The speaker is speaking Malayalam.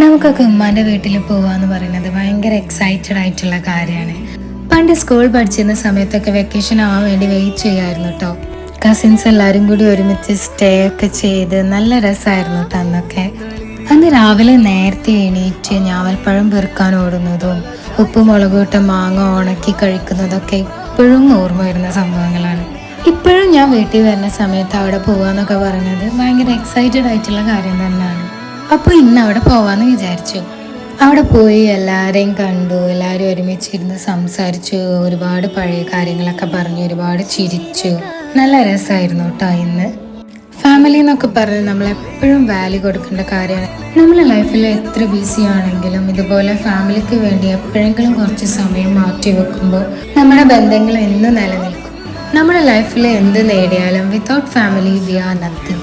നമുക്കൊക്കെ ഉമ്മാൻ്റെ വീട്ടിൽ പോവാന്ന് പറയുന്നത് ഭയങ്കര എക്സൈറ്റഡ് ആയിട്ടുള്ള കാര്യമാണ്. പണ്ട് സ്കൂൾ പഠിച്ചിരുന്ന സമയത്തൊക്കെ വെക്കേഷൻ ആവാൻ വേണ്ടി വെയിറ്റ് ചെയ്യായിരുന്നു കേട്ടോ. കസിൻസ് എല്ലാവരും കൂടി ഒരുമിച്ച് സ്റ്റേ ഒക്കെ ചെയ്ത് നല്ല രസമായിരുന്നു കേട്ടോ അന്നൊക്കെ. അന്ന് രാവിലെ നേരത്തെ എണീറ്റ് ഞാവൽപ്പഴം പെറുക്കാൻ ഓടുന്നതും ഉപ്പ് മുളകൂട്ട മാങ്ങ ഉണക്കി കഴിക്കുന്നതൊക്കെ ഇപ്പോഴും ഓർമ്മ വരുന്ന സംഭവങ്ങളാണ്. ഇപ്പോഴും ഞാൻ വീട്ടിൽ വരുന്ന സമയത്ത് അവിടെ പോവാന്നൊക്കെ പറയുന്നത് ഭയങ്കര എക്സൈറ്റഡ് ആയിട്ടുള്ള കാര്യം തന്നെയാണ്. അപ്പോൾ ഇന്ന് അവിടെ പോവാന്ന് വിചാരിച്ചു. അവിടെ പോയി എല്ലാവരെയും കണ്ടു, എല്ലാവരും ഒരുമിച്ചിരുന്ന് സംസാരിച്ചു, ഒരുപാട് പഴയ കാര്യങ്ങളൊക്കെ പറഞ്ഞു, ഒരുപാട് ചിരിച്ചു. നല്ല രസമായിരുന്നു കേട്ടോ ഇന്ന്. ഫാമിലി എന്നൊക്കെ പറഞ്ഞ് നമ്മളെപ്പോഴും വാല്യൂ കൊടുക്കേണ്ട കാര്യമാണ്. നമ്മുടെ ലൈഫിൽ എത്ര ബിസി ആണെങ്കിലും ഇതുപോലെ ഫാമിലിക്ക് വേണ്ടി എപ്പോഴെങ്കിലും കുറച്ച് സമയം മാറ്റി വെക്കുമ്പോൾ നമ്മുടെ ബന്ധങ്ങൾ എന്നും നിലനിൽക്കും. നമ്മുടെ ലൈഫിൽ എന്ത് നേടിയാലും without family we are nothing.